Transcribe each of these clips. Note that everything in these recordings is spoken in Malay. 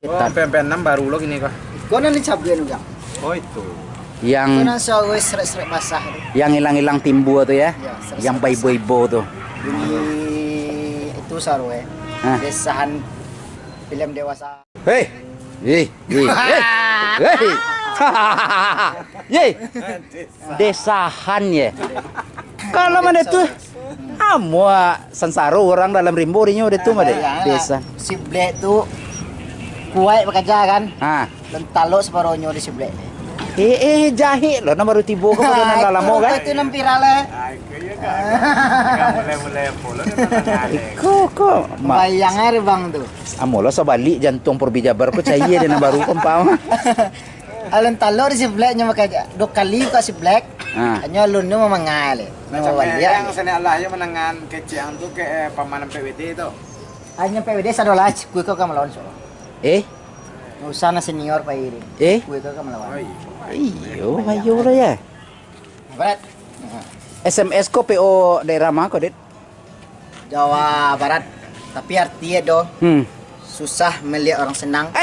Oh, PM6 baru lo gini kok. Kau nanti cabai juga. Oh itu. Kau Yang nanti sawah serak-serak basah. hilang-hilang timbu tuh ya. Ya, serak-serak Yang baibo-ibo tuh. Ini itu sarwe. Hah? Desahan film dewasa. Hei. Hei. Hei. Hei. Hei. Desahan ya. Kalau mana tuh? Amua sansaro orang dalam rimbo rinyo itu mah deh. Desa. Si Black tu kuat bekerja kan. Ah. Dan taluk separuhnya di si Black. Jahe loh, baru tibo ke pagkanan lalamo kan? Itu nang viral eh. Mulai pula. Kok Bayang hari bang tu. amo lo sa balik jantung perbijabar ko caye din na baru kong pa. Alun taluk di si Black nya bekerja. 2 kali ke si Black. Hanya alun tu memangal. Macam yang sana Allah yang menangan keciang tu ke pamanan PWD itu. Hanya PWD sadolah kui kau kamu lawan so. Usah na senior pa iri. Kui kau kamu lawan. Ayo lah ya. Barat. SMS ko PO daerah mana ko dit? Jawa Barat. Tapi artinya do susah melihat orang senang.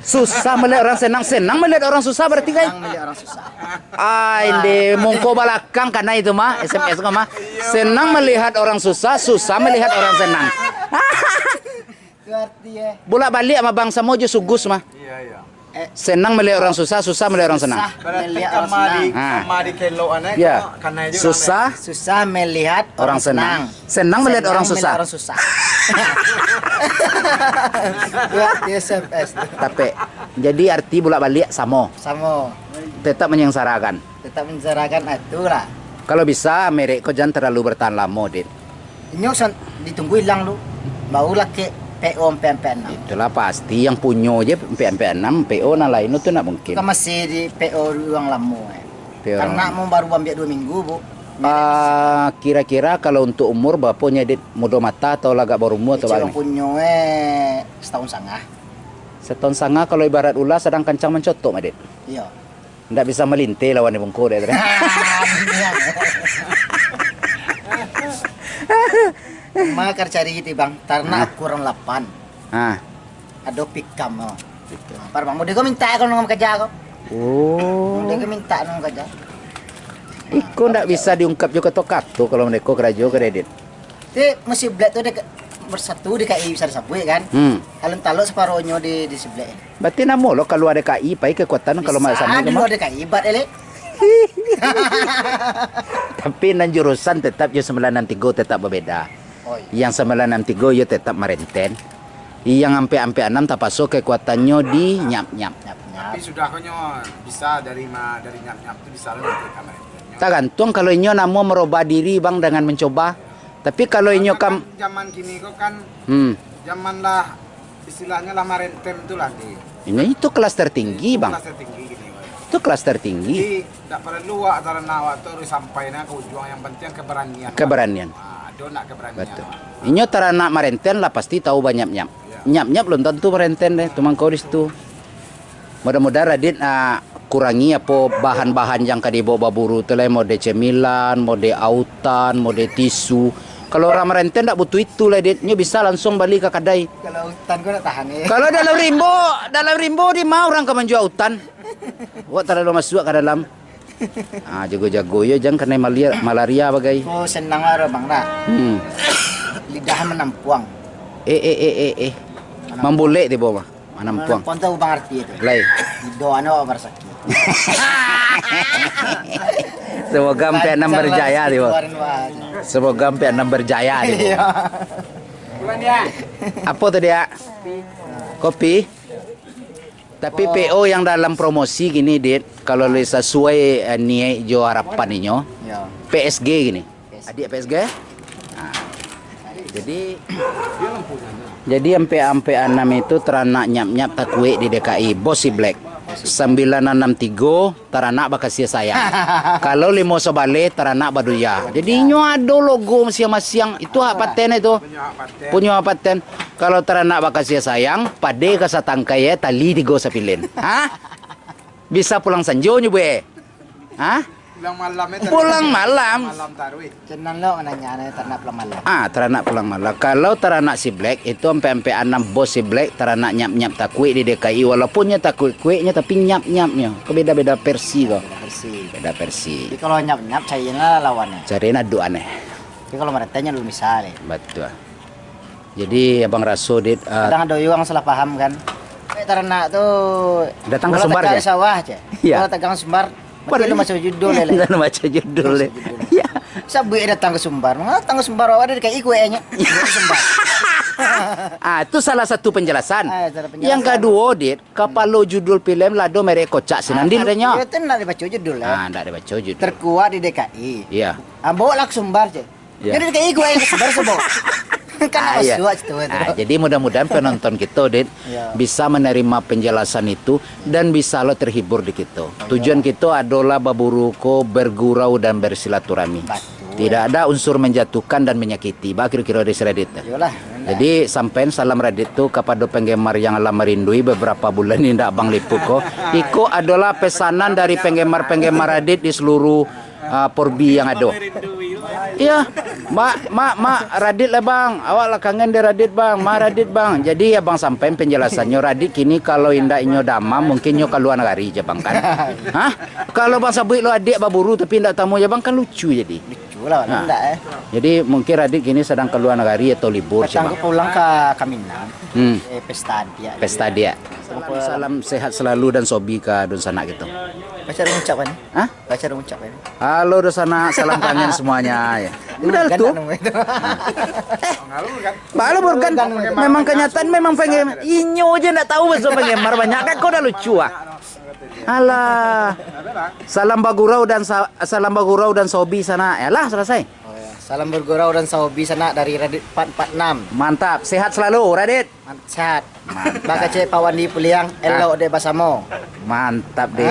Susah melihat orang senang melihat orang susah berarti kan? Senang melihat orang susah. Hindi mongko balakang karena itu mah SMS ko mah. Senang melihat orang susah melihat orang senang. Itu artinya Bolak balik sama bangsa mojo sugus mah. Iya. Senang melihat orang susah melihat orang senang. susah melihat orang senang. Kama di kelo aneh. Ya. Karena itu Susah melihat orang senang. Senang melihat orang susah. Melihat orang susah. Itu artinya SMS. Tapi jadi arti bolak balik sama. Sama. Tetap menyengsarakan. Tetap menjarakan itulah. Kalau bisa merek kau jangan terlalu bertahan lama, Dit. Ini ditunggu hilang lu. Barulah ke PO PMP6. Itulah pasti yang punya aja MP6, PO nah lain itu nak mungkin. Kan masih di PO ruang lama. PO Karena mau baru ambil 2 minggu, Bu. Kira-kira kalau untuk umur bapaknya Dit muda mata atau lagak baru umur atau Orang bagaimana? punya setahun setengah. Setahun setengah kalau ibarat ulah sedang kencang mencotok, Dit. Iya. Ndak bisa melintir lawan bungku deh. Makar cari gitu bang, karena kurang 8. Ada pikam. Par bang, mau dia minta kalau ngomong kerja kok. Oh. Dia minta ngomong kerja. Iko ndak bisa diungkap juga tokato kalau mereka kerja kredit. Ti mesti Black tuh bersatu di KI bisa disabui kan. Alun taluk separuhnya di sebelah. Berarti namo lo kalau ada KI pai kekuatan kalau mak sama dulu ada KI bat ele. Tapi nan jurusan tetap yo 963 tetap berbeda. Yang 963 yo tetap merenten. Yang ampe 6 tapasok kekuatannya di nyap-nyap. Tapi sudah konyo bisa dari nyap-nyap itu bisa lo nanti kamera. Tergantung kalau inyo namo merubah diri bang dengan mencoba. Tapi kalau inyo kam zaman kini kok kan zaman lah istilahnya lah marenten itu lah di. Ini itu kelas tertinggi bang. Kelas tertinggi gini. Itu kelas tertinggi. Jadi tak perlu antara nawak tu sampai ke ujung yang penting keberanian. Keberanian. Ada nak keberanian. Betul. Inyo teranak merenten lah pasti tahu banyak nyap. Nyap-nyap belum tentu merenten deh, cuma kau di situ. Mudah-mudahan Radit kurangi apa bahan-bahan yang kadibawa baburu tu lah, mode cemilan, mode autan, mode tisu. Kalau orang merenten tak butuh itu lah, Dit. Nyo bisa langsung balik ke kedai. Kalau hutan gua nak tahan ya. Kalau dalam rimbo di mau orang ke menjual hutan. Wak terlalu masuk ke dalam. Jago-jago ya jangan kena malaria bagai. Oh senang lah bang dah. Lidah menampuang. Membulek di bawah. Menampuang. Menampuang tahu bang arti itu. Lain. Doa no bersakit. Semoga MP6 berjaya di bawah. Semoga MP6 berjaya di bawah. Apa tuh dia? Kopi. Tapi PO yang dalam promosi gini, Dit, kalau sesuai niat jo harapan inyo, PSG gini. Adik PSG? Jadi MP6 itu teranak nyap-nyap takwe di DKI, bos si Black. 963 teranak bakasia saya. Kalau limo sobale teranak baduya. Jadi inyo ada logo masing-masing. Itu hak paten itu. Punya hak paten. Kalau teranak bakasia sayang, pade kasatangkay tali digo sa pilin. Bisa pulang sanjo nyo be. Pulang malam itu. Pulang malam. Malam taruh. Cenan lo nanya ternak pulang malam. Teranak pulang malam. Kalau teranak si Black itu sampai enam bos si Black teranak nyap takui di DKI walaupun nya takui kuenya tapi nyapnya. Beda-beda versi kok. Bersih. Beda versi. Jadi kalau nyap cainya lawannya. Cariin adu aneh. Tapi kalau meretanya lu misalnya. Betul. Jadi Abang Raso dit Kadang ada yang salah paham kan. Ternak tuh Datang ke bola Sumbar tegang aja? sawah aja. Iya. Kalau tegang Sumbar, Padahal lu masuk judul lele. dan baca judul deh. Ya. Sabu datang ke Sumbar. Datang ke Sumbar ada kayak ikuenya. Sumbar. Itu salah satu penjelasan. Cara penjelasan. Yang kedua, dit, kapalo judul film lado merek kocak sinandin adanya. Itu enggak dibaca judul ya. Enggak ada baca judul. Terkuat di DKI. Iya. Bawa lah ke Sumbar aja. Iya. Jadi kayak gue yang ke Sumbar semua. Kan Iya. suat itu. Jadi mudah-mudahan penonton kita, dit, Iya. bisa menerima penjelasan itu dan bisa lo terhibur di kita. Tujuan kita adalah baburuko bergurau dan bersilaturahmi. Betul. Tidak ada unsur menjatuhkan dan menyakiti. Bah kira-kira di Reddit. Yolah. Jadi sampai salam Reddit tuh kepada penggemar yang lama merindui beberapa bulan ini ndak Bang Liput kok. Iko adalah pesanan dari penggemar-penggemar Reddit di seluruh Porbi yang ada. Iya, mak Radit lah bang, awak lah kangen di Radit bang, Radit bang. Jadi ya bang sampai penjelasannya Radit kini kalau indah inyo dama mungkin nyo keluar negari aja bang kan. Hah? Kalau bang sabui lo adik baburu tapi indak tamu ya bang kan lucu jadi. Lucu lah, enggak ya. Jadi mungkin Radit kini sedang keluar negari atau libur sih Datang bang. pulang ke Kaminang. Pesta dia. Pesta dia. Salam sehat selalu dan sobi ke Don Sana gitu. Baca ucapan. Hah? Baca ucapan. Halo Don Sana, salam kangen semuanya ya. Udah tuh. Malu kan memang kenyataan memang pengen inyo aja enggak tahu bahasa penggemar banyak kan kau udah lucu ah. Alah. Salam Bagurau dan Sobi sana. Yalah selesai. Oh, ya. Salam bergurau dan sahobi sana dari Radit 446. Mantap, sehat selalu Radit. Sehat. Baka cek Pak Wandi Puliang, elok de basamo. Mantap deh.